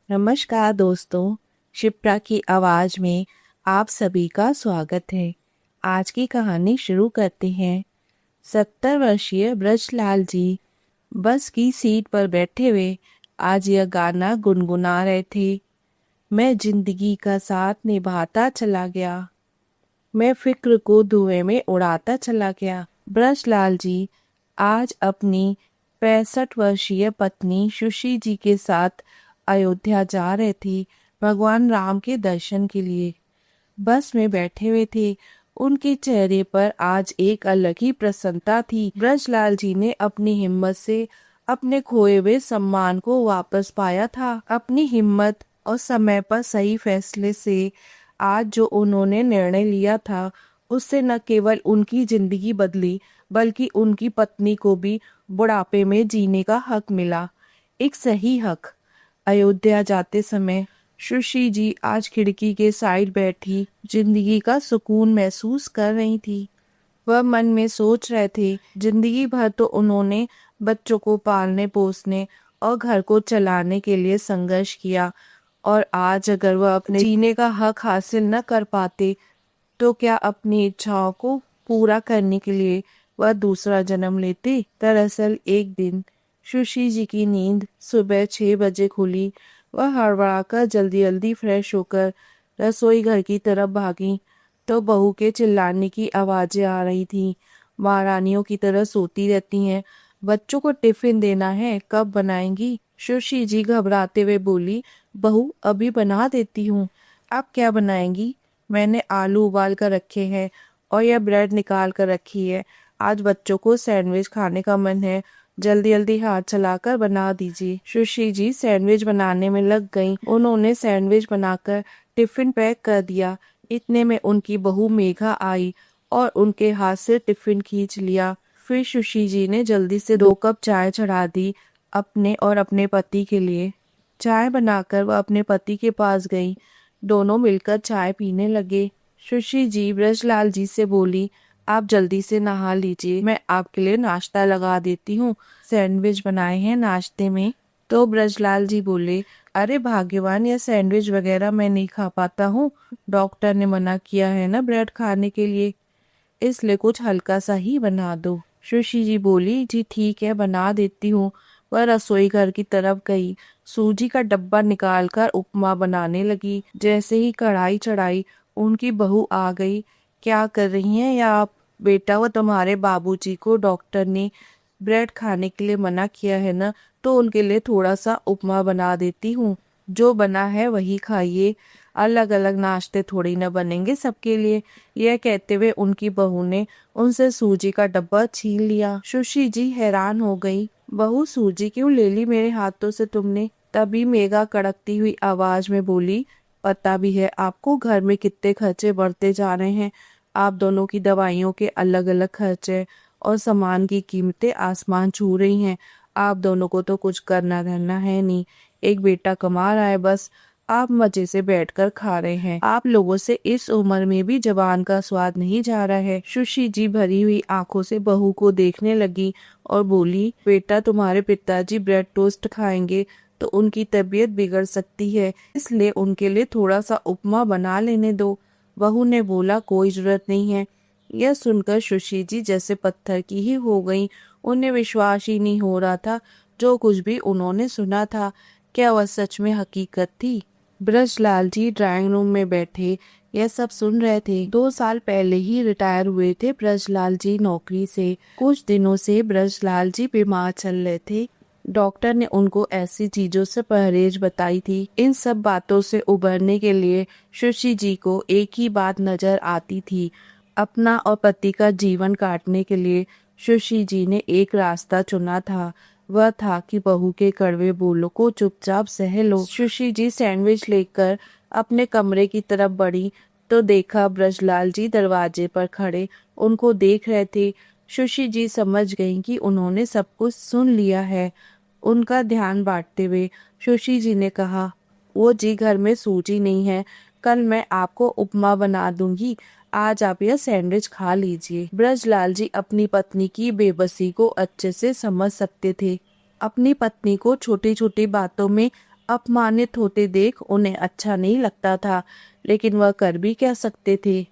नमस्कार दोस्तों, शिप्रा की आवाज में आप सभी का स्वागत है। आज की कहानी शुरू करते हैं। 70 वर्षीय ब्रजलाल जी बस की सीट पर बैठे हुए आज यह गाना गुनगुना रहे थे। मैं जिंदगी का साथ निभाता चला गया, मैं फिक्र को धुएं में उड़ाता चला गया। ब्रजलाल जी आज अपनी 65 वर्षीय पत्नी सुशी जी के साथ अयोध्या जा रहे थे भगवान राम के दर्शन के लिए। बस में बैठे हुए थे। उनके चेहरे पर आज एक अलग ही प्रसन्नता थी। ब्रजलाल जी ने अपनी हिम्मत से अपने खोए हुए सम्मान को वापस पाया था। अपनी हिम्मत और समय पर सही फैसले से आज जो उन्होंने निर्णय लिया था उससे न केवल उनकी जिंदगी बदली बल्कि उनकी पत्नी को भी बुढ़ापे में जीने का हक मिला, एक सही हक। अयोध्या जाते समय सुशी जी आज खिड़की के साइड बैठी जिंदगी का सुकून महसूस कर रही थी। वह मन में सोच रहे थे, जिंदगी भर तो उन्होंने बच्चों को पालने पोसने और घर को चलाने के लिए संघर्ष किया, और आज अगर वह अपने जीने का हक हासिल न कर पाते तो क्या अपनी इच्छाओं को पूरा करने के लिए वह दूसरा जन्म लेते। दरअसल एक दिन सुशी जी की नींद सुबह 6 बजे खुली। वह हड़बड़ाकर जल्दी जल्दी फ्रेश होकर रसोई घर की तरफ भागी तो बहू के चिल्लाने की आवाजें आ रही थीं। महारानियों की तरह सोती रहती हैं, बच्चों को टिफिन देना है, कब बनाएंगी। सुशी जी घबराते हुए बोली, बहू अभी बना देती हूँ। आप क्या बनाएंगी। मैंने आलू उबाल कर रखे हैं और यह ब्रेड निकाल कर रखी है। आज बच्चों को सैंडविच खाने का मन है, जल्दी जल्दी हाथ चलाकर बना दीजिए। सुशी जी सैंडविच बनाने में लग गईं। उन्होंने सैंडविच बनाकर टिफिन पैक कर दिया। इतने में उनकी बहू मेघा आई और उनके हाथ से टिफिन खींच लिया। फिर सुशी जी ने जल्दी से 2 कप चाय चढ़ा दी अपने और अपने पति के लिए। चाय बनाकर वह अपने पति के पास गई। दोनों मिलकर चाय पीने लगे। सुशी जी ब्रजलाल जी से बोली, आप जल्दी से नहा लीजिए, मैं आपके लिए नाश्ता लगा देती हूँ। सैंडविच बनाए हैं नाश्ते में। तो ब्रजलाल जी बोले, अरे भाग्यवान, यह सैंडविच वगैरह मैं नहीं खा पाता हूँ। डॉक्टर ने मना किया है ना ब्रेड खाने के लिए, इसलिए कुछ हल्का सा ही बना दो। सुशी जी बोली, जी ठीक है, बना देती हूँ। वह रसोई घर की तरफ गई, सूजी का डब्बा निकालकर उपमा बनाने लगी। जैसे ही कढ़ाई चढ़ाई उनकी बहू आ गई। क्या कर रही हैं या आप। बेटा, वो तुम्हारे बाबूजी को डॉक्टर ने ब्रेड खाने के लिए मना किया है ना, तो उनके लिए थोड़ा सा उपमा बना देती हूँ। जो बना है वही खाइए, अलग अलग नाश्ते थोड़ी न बनेंगे सबके लिए। यह कहते हुए उनकी बहू ने उनसे सूजी का डब्बा छीन लिया। सुशी जी हैरान हो गई, बहू सूजी क्यों ले ली मेरे हाथों से तुमने। तभी मेघा कड़कती हुई आवाज में बोली, पता भी है आपको घर में कितने खर्चे बढ़ते जा रहे हैं। आप दोनों की दवाइयों के अलग अलग खर्चे और सामान की कीमतें आसमान छू रही हैं। आप दोनों को तो कुछ करना धरना है नहीं, एक बेटा कमा रहा है, बस आप मजे से बैठकर खा रहे हैं। आप लोगों से इस उम्र में भी जबान का स्वाद नहीं जा रहा है। सुशी जी भरी हुई आंखों से बहू को देखने लगी और बोली, बेटा तुम्हारे पिताजी ब्रेड टोस्ट खाएंगे तो उनकी तबीयत बिगड़ सकती है, इसलिए उनके लिए थोड़ा सा उपमा बना लेने दो। बहू ने बोला, कोई जरूरत नहीं है। यह सुनकर सुशी जी जैसे पत्थर की ही हो गईं। उन्हें विश्वास ही नहीं हो रहा था जो कुछ भी उन्होंने सुना था, क्या वह सच में हकीकत थी। ब्रजलाल जी ड्राइंग रूम में बैठे यह सब सुन रहे थे। 2 साल पहले ही रिटायर हुए थे ब्रजलाल जी नौकरी से। कुछ दिनों से ब्रजलाल जी बीमार चल रहे थे। डॉक्टर ने उनको ऐसी चीजों से परहेज बताई थी। इन सब बातों से उबरने के लिए सुशी जी को एक ही बात नजर आती थी, अपना और पति का जीवन काटने के लिए सुशी जी ने एक रास्ता चुना था। वह था कि बहू के कड़वे बोलों को चुपचाप सह लो। सुशी जी सैंडविच लेकर अपने कमरे की तरफ बढ़ी तो देखा ब्रजलाल जी दरवाजे पर खड़े उनको देख रहे थे। सुशी जी समझ गईं कि उन्होंने सब कुछ सुन लिया है। उनका ध्यान बांटते हुए सुशी जी ने कहा, वो जी घर में सूजी नहीं है, कल मैं आपको उपमा बना दूंगी, आज आप यह सैंडविच खा लीजिए। ब्रजलाल जी अपनी पत्नी की बेबसी को अच्छे से समझ सकते थे। अपनी पत्नी को छोटी छोटी बातों में अपमानित होते देख उन्हें अच्छा नहीं लगता था, लेकिन वह कर भी क्या सकते थे।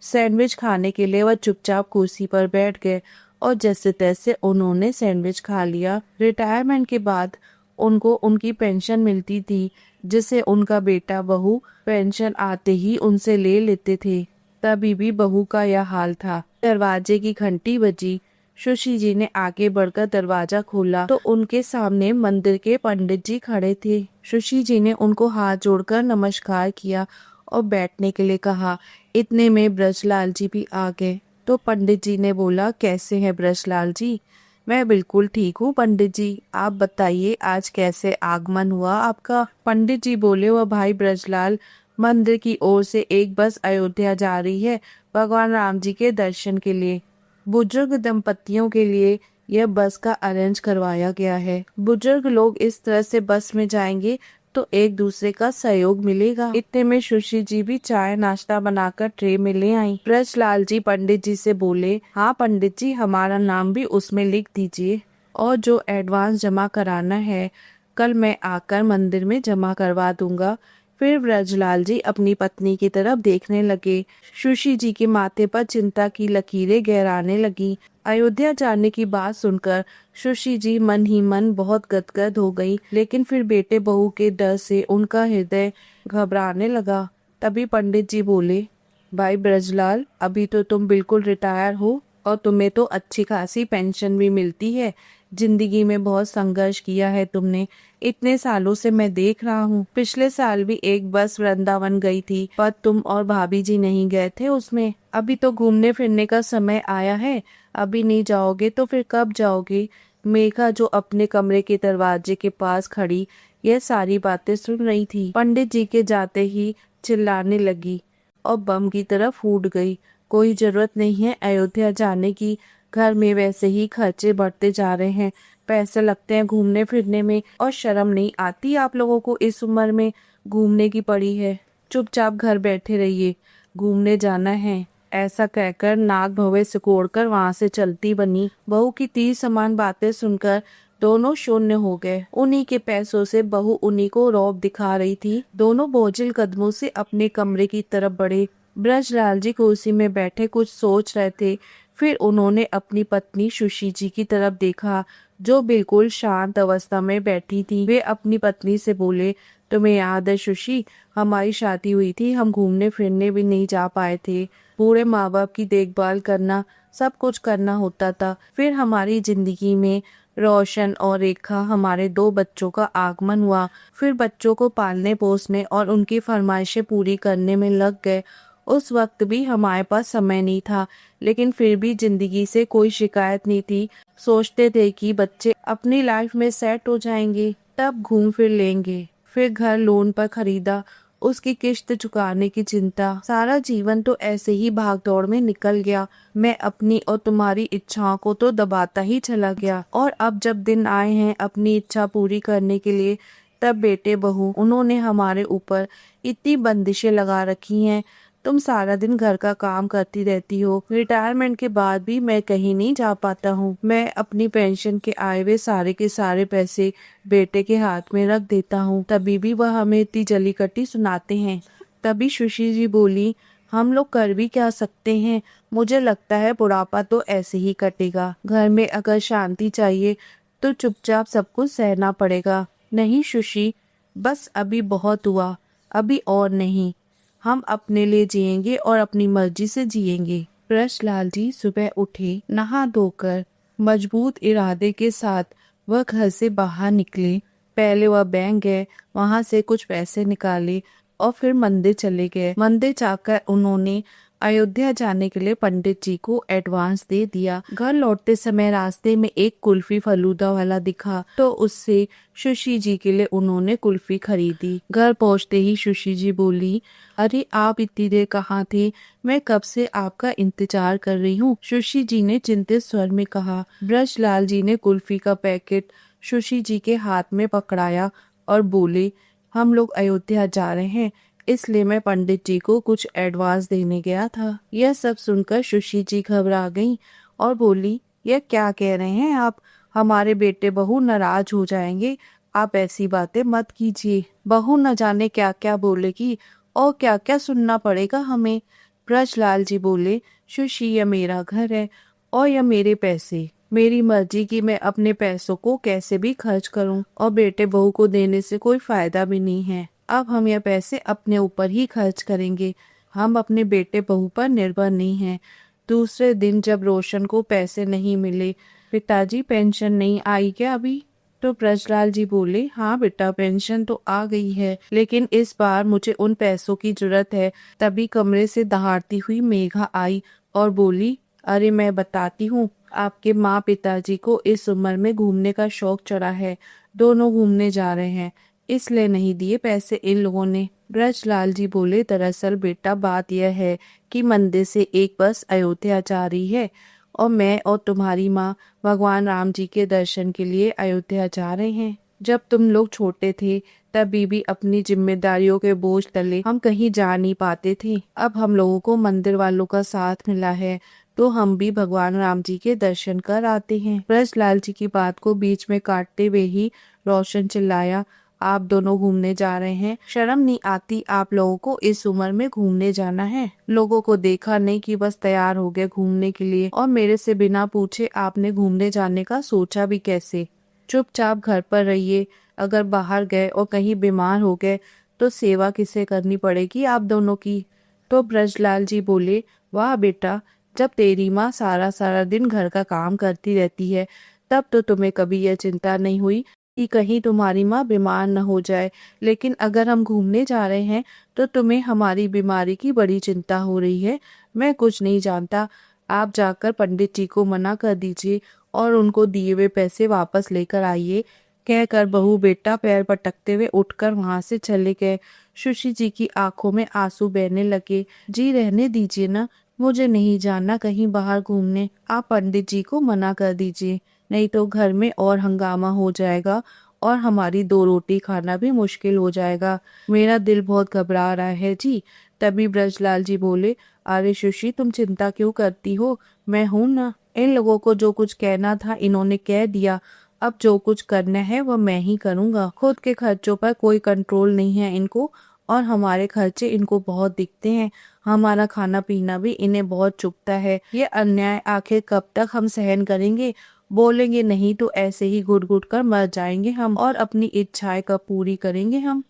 सैंडविच खाने के लिए वह चुपचाप कुर्सी पर बैठ गए और जैसे तैसे उन्होंने सैंडविच खा लिया। रिटायरमेंट के बाद उनको उनकी पेंशन मिलती थी, जिसे उनका बेटा बहू पेंशन आते ही उनसे ले लेते थे। तभी भी बहू का यह हाल था। दरवाजे की घंटी बजी। सुशी जी ने आगे बढ़कर दरवाजा खोला तो उनके सामने मंदिर के पंडित जी खड़े थे। सुशी जी ने उनको हाथ जोड़कर नमस्कार किया और बैठने के लिए कहा। इतने में ब्रजलाल जी भी आ गए तो पंडित जी ने बोला, कैसे हैं ब्रजलाल जी? मैं बिल्कुल ठीक हूँ पंडित जी, आप बताइए आज कैसे आगमन हुआ आपका? पंडित जी बोले, वह भाई ब्रजलाल, मंदिर की ओर से एक बस अयोध्या जा रही है भगवान राम जी के दर्शन के लिए। बुजुर्ग दंपतियों के लिए यह बस का अरेंज करवाया गया है। बुजुर्ग लोग इस तरह से बस में जाएंगे तो एक दूसरे का सहयोग मिलेगा। इतने में सुशी जी भी चाय नाश्ता बनाकर ट्रे में ले आई। ब्रजलाल जी पंडित जी से बोले, हाँ पंडित जी, हमारा नाम भी उसमें लिख दीजिए और जो एडवांस जमा कराना है कल मैं आकर मंदिर में जमा करवा दूंगा। फिर ब्रजलाल जी अपनी पत्नी की तरफ देखने लगे। सुशी जी के माथे पर चिंता की लकीरें गहराने लगी। अयोध्या जाने की बात सुनकर सुशी जी मन ही मन बहुत गदगद हो गई, लेकिन फिर बेटे बहू के डर से उनका हृदय घबराने लगा। तभी पंडित जी बोले, भाई ब्रजलाल, अभी तो तुम बिल्कुल रिटायर हो और तुम्हें तो अच्छी खासी पेंशन भी मिलती है। जिंदगी में बहुत संघर्ष किया है तुमने, इतने सालों से मैं देख रहा हूँ। पिछले साल भी एक बस वृंदावन गई थी, पर तुम और भाभी जी नहीं गए थे उसमें। अभी तो घूमने फिरने का समय आया है, अभी नहीं जाओगे तो फिर कब जाओगे? मेघा जो अपने कमरे के दरवाजे के पास खड़ी यह सारी बातें सुन रही थी, पंडित जी के जाते ही चिल्लाने लगी और बम की तरह फूट गई। कोई जरूरत नहीं है अयोध्या जाने की, घर में वैसे ही खर्चे बढ़ते जा रहे हैं, पैसे लगते हैं घूमने फिरने में और शर्म नहीं आती आप लोगों को इस उम्र में घूमने की पड़ी है। चुपचाप घर बैठे रहिए, घूमने जाना है। ऐसा कहकर नाक भवें सिकोड़कर वहां से चलती बनी। बहू की तीर समान बातें सुनकर दोनों शून्य हो गए। उन्हीं के पैसों से बहू उन्हीं को रौब दिखा रही थी। दोनों बोझिल कदमों से अपने कमरे की तरफ बढ़े। ब्रजलाल जी कुर्सी में बैठे कुछ सोच रहे थे। फिर उन्होंने अपनी पत्नी सुशी जी की तरफ देखा, जो बिल्कुल शांत अवस्था में बैठी थी। वे अपनी पत्नी से बोले, तुम्हें याद है सुशी, हमारी शादी हुई थी, हम घूमने फिरने भी नहीं जा पाए थे। पूरे माँ बाप की देखभाल करना, सब कुछ करना होता था। फिर हमारी जिंदगी में रोशन और रेखा, हमारे दो बच्चों का आगमन हुआ। फिर बच्चों को पालने पोसने और उनकी फरमाइशें पूरी करने में लग गए। उस वक्त भी हमारे पास समय नहीं था, लेकिन फिर भी जिंदगी से कोई शिकायत नहीं थी। सोचते थे कि बच्चे अपनी लाइफ में सेट हो जाएंगे, तब घूम फिर लेंगे। फिर घर लोन पर खरीदा, उसकी किश्त चुकाने की चिंता। सारा जीवन तो ऐसे ही भागदौड़ में निकल गया। मैं अपनी और तुम्हारी इच्छाओं को तो दबाता ही चला गया, और अब जब दिन आए हैं अपनी इच्छा पूरी करने के लिए, तब बेटे बहू उन्होंने हमारे ऊपर इतनी बंदिशें लगा रखी हैं। तुम सारा दिन घर का काम करती रहती हो। रिटायरमेंट के बाद भी मैं कहीं नहीं जा पाता हूँ। मैं अपनी पेंशन के आए हुए सारे के सारे पैसे बेटे के हाथ में रख देता हूँ, तभी भी वह हमें इतनी जली कटी सुनाते हैं। तभी सुशी जी बोली, हम लोग कर भी क्या सकते हैं? मुझे लगता है बुढ़ापा तो ऐसे ही कटेगा। घर में अगर शांति चाहिए तो चुपचाप सब कुछ सहना पड़ेगा। नहीं सुशी, बस अभी बहुत हुआ, अभी और नहीं। हम अपने लिए जिएंगे और अपनी मर्जी से जिएंगे। ब्रजलाल जी सुबह उठे, नहा धोकर मजबूत इरादे के साथ वह घर से बाहर निकले। पहले वह बैंक गए, वहां से कुछ पैसे निकाले और फिर मंदिर चले गए। मंदिर जाकर उन्होंने अयोध्या जाने के लिए पंडित जी को एडवांस दे दिया। घर लौटते समय रास्ते में एक कुल्फी फलूदा वाला दिखा तो उससे सुशी जी के लिए उन्होंने कुल्फी खरीदी। घर पहुंचते ही सुशी जी बोली, अरे आप इतनी देर कहाँ थे? मैं कब से आपका इंतजार कर रही हूँ। सुशी जी ने चिंतित स्वर में कहा। ब्रजलाल जी ने कुल्फी का पैकेट सुशी जी के हाथ में पकड़ाया और बोले, हम लोग अयोध्या जा रहे हैं, इसलिए मैं पंडित जी को कुछ एडवांस देने गया था। यह सब सुनकर सुशी जी घबरा गईं और बोली, यह क्या कह रहे हैं आप? हमारे बेटे बहू नाराज हो जाएंगे, आप ऐसी बातें मत कीजिए, बहू न जाने क्या क्या बोलेगी और क्या क्या सुनना पड़ेगा हमें। ब्रजलाल जी बोले, सुशी यह मेरा घर है और यह मेरे पैसे, मेरी मर्जी कि मैं अपने पैसों को कैसे भी खर्च करूं और बेटे बहू को देने से कोई फायदा भी नहीं है। अब हम यह पैसे अपने ऊपर ही खर्च करेंगे, हम अपने बेटे बहू पर निर्भर नहीं हैं। दूसरे दिन जब रोशन को पैसे नहीं मिले, पिताजी पेंशन नहीं आई क्या अभी? तो ब्रजलाल जी बोले, हाँ बेटा पेंशन तो आ गई है, लेकिन इस बार मुझे उन पैसों की जरूरत है। तभी कमरे से दहाड़ती हुई मेघा आई और बोली, अरे मैं बताती हूँ, आपके माँ पिताजी को इस उम्र में घूमने का शौक चढ़ा है, दोनों घूमने जा रहे हैं, इसलिए नहीं दिए पैसे इन लोगों ने। ब्रजलाल जी बोले, दरअसल बेटा बात यह है कि मंदिर से एक बस अयोध्या जा रही है और मैं और तुम्हारी माँ भगवान राम जी के दर्शन के लिए अयोध्या जा रहे हैं। जब तुम लोग छोटे थे तभी भी अपनी जिम्मेदारियों के बोझ तले हम कहीं जा नहीं पाते थे। अब हम लोगों को मंदिर वालों का साथ मिला है तो हम भी भगवान राम जी के दर्शन कर आते हैं। ब्रजलाल जी की बात को बीच में काटते हुए ही रोशन चिल्लाया, आप दोनों घूमने जा रहे हैं, शर्म नहीं आती आप लोगों को इस उम्र में घूमने जाना है? लोगों को देखा नहीं कि बस तैयार हो गए घूमने के लिए, और मेरे से बिना पूछे आपने घूमने जाने का सोचा भी कैसे? चुपचाप घर पर रहिए, अगर बाहर गए और कहीं बीमार हो गए तो सेवा किसे करनी पड़ेगी आप दोनों की? तो ब्रजलाल जी बोले, वाह बेटा, जब तेरी माँ सारा सारा दिन घर का काम करती रहती है तब तो तुम्हें कभी यह चिंता नहीं हुई कि कहीं तुम्हारी माँ बीमार न हो जाए, लेकिन अगर हम घूमने जा रहे हैं तो तुम्हें हमारी बीमारी की बड़ी चिंता हो रही है। मैं कुछ नहीं जानता, आप जाकर पंडित जी को मना कर दीजिए और उनको दिए हुए पैसे वापस लेकर आइए। कहकर बहू बेटा पैर पटकते हुए उठकर वहां से चले गए। सुशी जी की आंखों में आंसू बहने लगे। जी रहने दीजिए ना, मुझे नहीं जाना कहीं बाहर घूमने, आप पंडित जी को मना कर दीजिए, नहीं तो घर में और हंगामा हो जाएगा और हमारी दो रोटी खाना भी मुश्किल हो जाएगा। मेरा दिल बहुत घबरा रहा है जी। तभी ब्रजलाल जी बोले, अरे सुशी तुम चिंता क्यों करती हो, मैं हूं ना। इन लोगों को जो कुछ कहना था इन्होंने कह दिया, अब जो कुछ करना है वह मैं ही करूंगा। खुद के खर्चों पर कोई कंट्रोल नहीं है इनको और हमारे खर्चे इनको बहुत दिखते हैं। हमारा खाना पीना भी इन्हें बहुत चुभता है। ये अन्याय आखिर कब तक हम सहन करेंगे? बोलेंगे नहीं तो ऐसे ही घुट घुट कर मर जाएंगे हम और अपनी इच्छाएं कब पूरी करेंगे हम?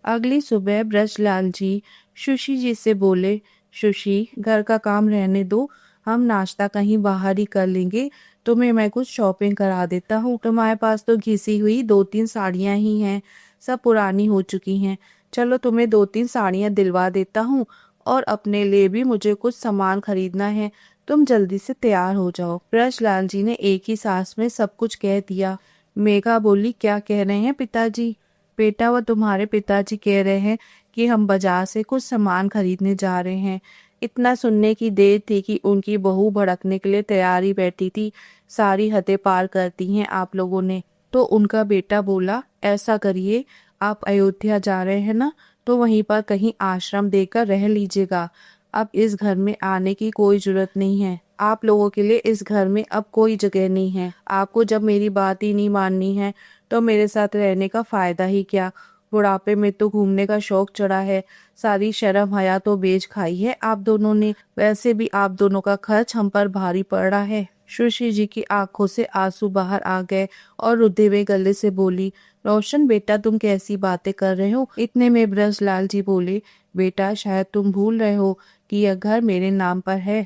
अगली सुबह ब्रजलाल जी सुशी जी से बोले, सुशी घर का काम रहने दो, हम नाश्ता कहीं बाहर ही कर लेंगे, तुम्हें मैं कुछ शॉपिंग करा देता हूँ। तुम्हारे पास तो घिसी हुई 2-3 साड़ियाँ ही हैं, सब पुरानी हो चुकी हैं। चलो तुम्हें 2-3 साड़ियाँ दिलवा देता हूँ और अपने लिए भी मुझे कुछ सामान खरीदना है, तुम जल्दी से तैयार हो जाओ। ब्रजलाल जी ने एक ही सांस में सब कुछ कह दिया। मेघा बोली, क्या कह रहे हैं पिताजी? बेटा वो तुम्हारे पिताजी कह रहे हैं कि हम बाजार से कुछ सामान खरीदने जा रहे हैं। इतना सुनने की देर थी कि उनकी बहू भड़कने के लिए तैयार ही बैठी थी। सारी हदें पार करती हैं आप लोगों ने। तो उनका बेटा बोला, ऐसा करिए, आप अयोध्या जा रहे हैं ना, तो वहीं पर कहीं आश्रम देकर रह लीजिएगा। अब इस घर में आने की कोई जरूरत नहीं है, आप लोगों के लिए इस घर में अब कोई जगह नहीं है। आपको जब मेरी बात ही नहीं माननी है तो मेरे साथ रहने का फायदा ही क्या? बुढ़ापे में तो घूमने का शौक चढ़ा है, सारी शर्म हया तो बेच खाई है आप दोनों ने। वैसे भी आप दोनों का खर्च हम पर भारी पड़ रहा है। सुशी जी की आंखों से आंसू बाहर आ गए और रुद्धे हुए गले से बोली, रोशन बेटा तुम कैसी बातें कर रहे हो? इतने में ब्रजलाल जी बोले, बेटा शायद तुम भूल रहे हो कि यह घर मेरे नाम पर है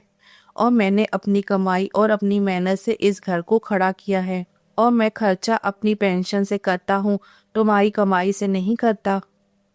और मैंने अपनी कमाई और अपनी मेहनत से इस घर को खड़ा किया है और मैं खर्चा अपनी पेंशन से करता हूँ, तुम्हारी कमाई से नहीं करता।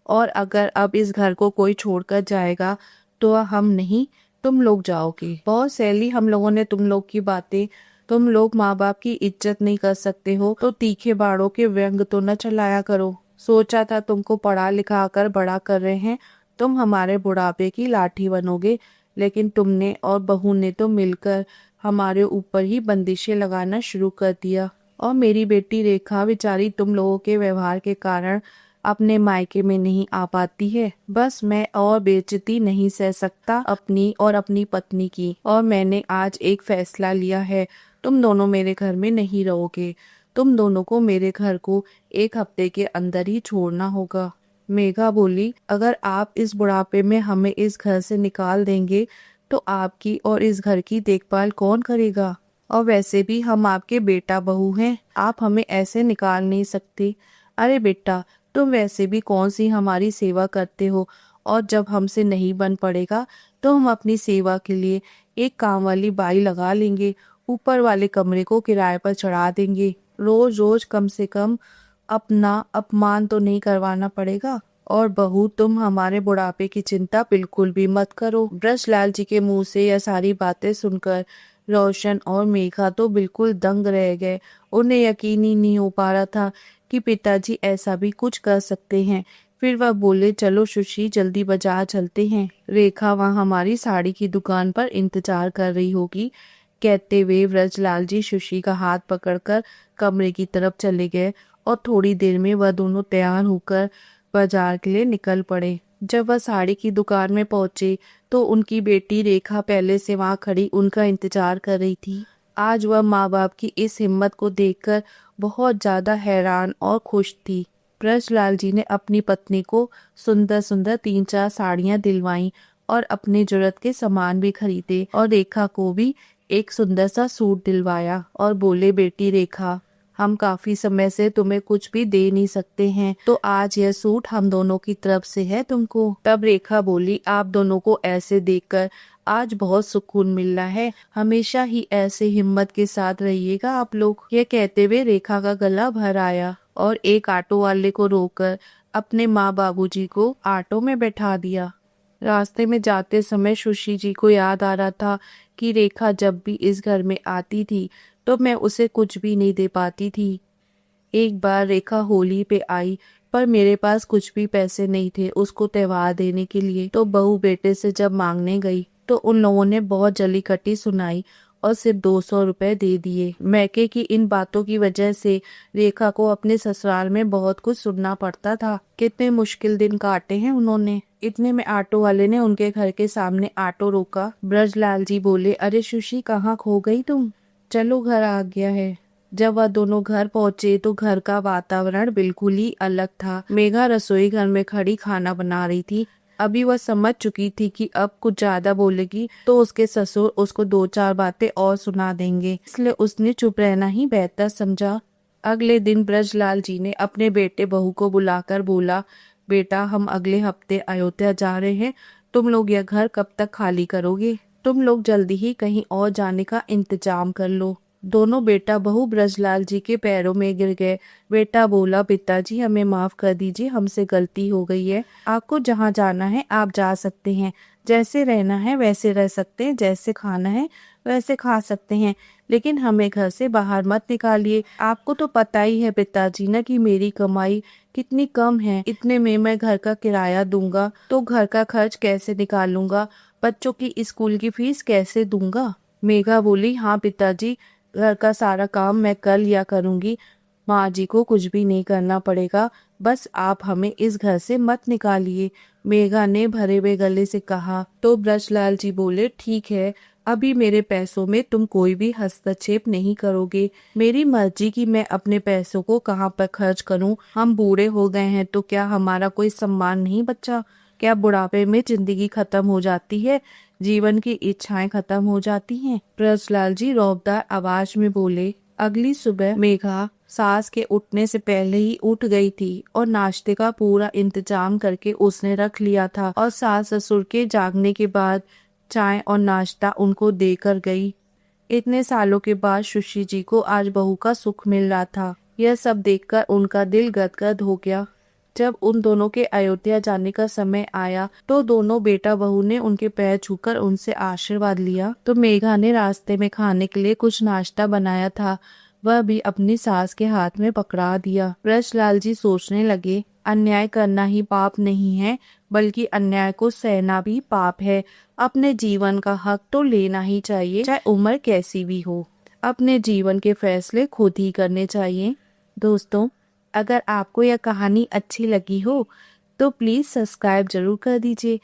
और अगर अब इस घर को कोई छोड़कर जाएगा तो हम नहीं, तुम लोग जाओगे। बहुत सैली हम लोगों ने तुम लोग की बातें, तुम लोग माँ बाप की इज्जत नहीं कर सकते हो तो तीखे बाड़ों के व्यंग तो न चलाया करो। सोचा था तुमको पढ़ा लिखा कर बड़ा कर रहे हैं, तुम हमारे बुढ़ापे की लाठी बनोगे, लेकिन तुमने और बहू ने तो मिलकर हमारे ऊपर ही बंदिशें लगाना शुरू कर दिया। और मेरी बेटी रेखा बेचारी तुम लोगों के व्यवहार के कारण अपने मायके में नहीं आ पाती है। बस मैं और बेइज्जती नहीं सह सकता अपनी और अपनी पत्नी की, और मैंने आज एक फैसला लिया है, तुम दोनों मेरे घर में नहीं रहोगे। तुम दोनों को मेरे घर को 1 हफ्ते के अंदर ही छोड़ना होगा। मेघा बोली, अगर आप इस बुढ़ापे में हमें इस घर से निकाल देंगे तो आपकी और इस घर की देखभाल कौन करेगा? और वैसे भी हम आपके बेटा बहू हैं, आप हमें ऐसे निकाल नहीं सकते। अरे बेटा, तुम वैसे भी कौन सी हमारी सेवा करते हो, और जब हमसे नहीं बन पड़ेगा तो हम अपनी सेवा के लिए एक काम वाली बाई लगा लेंगे, ऊपर वाले कमरे को किराए पर चढ़ा देंगे। रोज रोज कम से कम अपना अपमान तो नहीं करवाना पड़ेगा। और बहू, तुम हमारे बुढ़ापे की चिंता बिल्कुल भी मत करो। ब्रजलाल जी के मुंह से यह सारी बातें सुनकर रोशन और मेघा तो बिल्कुल दंग रह गए। उन्हें यकीन ही नहीं हो पा रहा था कि पिताजी ऐसा भी कुछ कर सकते हैं। फिर वह बोले, चलो सुशी, जल्दी बाजार चलते हैं। रेखा वहाँ हमारी साड़ी की दुकान पर इंतजार कर रही होगी। कहते हुए ब्रजलाल जी सुशी का हाथ पकड़कर कमरे की तरफ चले गए और थोड़ी देर में वह दोनों तैयार होकर बाजार के लिए निकल पड़े। जब वह साड़ी की दुकान में पहुंचे तो उनकी बेटी रेखा पहले से वहां खड़ी उनका इंतजार कर रही थी। आज वह माँ बाप की इस हिम्मत को देखकर बहुत ज्यादा हैरान और खुश थी। ब्रजलाल जी ने अपनी पत्नी को सुंदर सुंदर 3-4 साड़ियां दिलवाई और अपनी जरूरत के सामान भी खरीदे, और रेखा को भी एक सुंदर सा सूट दिलवाया और बोले, बेटी रेखा, हम काफी समय से तुम्हें कुछ भी दे नहीं सकते हैं, तो आज यह सूट हम दोनों की तरफ से है तुमको। तब रेखा बोली, आप दोनों को ऐसे देखकर आज बहुत सुकून मिल रहा है, हमेशा ही ऐसे हिम्मत के साथ रहिएगा आप लोग। ये कहते हुए रेखा का गला भर आया और एक ऑटो वाले को रोककर अपने माँ बाबूजी को ऑटो में बैठा दिया। रास्ते में जाते समय सुशी जी को याद आ रहा था कि रेखा जब भी इस घर में आती थी तो मैं उसे कुछ भी नहीं दे पाती थी। एक बार रेखा होली पे आई, पर मेरे पास कुछ भी पैसे नहीं थे उसको त्योहार देने के लिए, तो बहू बेटे से जब मांगने गई तो उन लोगों ने बहुत जली कटी सुनाई और सिर्फ 200 रुपए दे दिए। मैके की इन बातों की वजह से रेखा को अपने ससुराल में बहुत कुछ सुनना पड़ता था। कितने मुश्किल दिन काटे हैं उन्होंने। इतने में ऑटो वाले ने उनके घर के सामने ऑटो रोका। ब्रजलाल जी बोले, अरे सुशी, कहाँ खो गई तुम? चलो, घर आ गया है। जब वह दोनों घर पहुंचे तो घर का वातावरण बिल्कुल ही अलग था। मेघा रसोई घर में खड़ी खाना बना रही थी। अभी वह समझ चुकी थी कि अब कुछ ज्यादा बोलेगी तो उसके ससुर उसको 2-4 बातें और सुना देंगे, इसलिए उसने चुप रहना ही बेहतर समझा। अगले दिन ब्रजलाल जी ने अपने बेटे बहू को बुलाकर बोला, बेटा, हम अगले हफ्ते अयोध्या जा रहे हैं, तुम लोग यह घर कब तक खाली करोगे? तुम लोग जल्दी ही कहीं और जाने का इंतजाम कर लो। दोनों बेटा बहू ब्रजलाल जी के पैरों में गिर गए। बेटा बोला, पिताजी, हमें माफ कर दीजिए, हमसे गलती हो गई है। आपको जहाँ जाना है आप जा सकते हैं, जैसे रहना है वैसे रह सकते हैं, जैसे खाना है वैसे खा सकते हैं, लेकिन हमें घर से बाहर मत निकालिए। आपको तो पता ही है पिताजी ना कि मेरी कमाई कितनी कम है, इतने में मैं घर का किराया दूंगा तो घर का खर्च कैसे निकालूंगा, बच्चों की स्कूल की फीस कैसे दूंगा? मेघा बोली, हाँ पिताजी, घर का सारा काम मैं कर लिया करूंगी, माँ जी को कुछ भी नहीं करना पड़ेगा, बस आप हमें इस घर से मत निकालिए। मेघा ने भरे हुए गले से कहा। तो ब्रजलाल जी बोले, ठीक है, अभी मेरे पैसों में तुम कोई भी हस्तक्षेप नहीं करोगे। मेरी मर्जी कि मैं अपने पैसों को कहाँ पर खर्च करूँ। हम बूढ़े हो गए हैं तो क्या हमारा कोई सम्मान नहीं बचा? क्या बुढ़ापे में जिंदगी खत्म हो जाती है, जीवन की इच्छाएं खत्म हो जाती हैं? ब्रजलाल जी रौबदार आवाज में बोले। अगली सुबह मेघा सास के उठने से पहले ही उठ गई थी और नाश्ते का पूरा इंतजाम करके उसने रख लिया था, और सास ससुर के जागने के बाद चाय और नाश्ता उनको देकर गई। इतने सालों के बाद सुशी जी को आज बहू का सुख मिल रहा था। यह सब देखकर उनका दिल गदगद हो गया। जब उन दोनों के अयोध्या जाने का समय आया तो दोनों बेटा बहू ने उनके पैर छूकर उनसे आशीर्वाद लिया। तो मेघा ने रास्ते में खाने के लिए कुछ नाश्ता बनाया था, वह भी अपनी सास के हाथ में पकड़ा दिया। ब्रजलाल जी सोचने लगे, अन्याय करना ही पाप नहीं है, बल्कि अन्याय को सहना भी पाप है। अपने जीवन का हक तो लेना ही चाहिए, चाहे उम्र कैसी भी हो। अपने जीवन के फैसले खुद ही करने चाहिए। दोस्तों, अगर आपको यह कहानी अच्छी लगी हो तो प्लीज सब्सक्राइब जरूर कर दीजिए।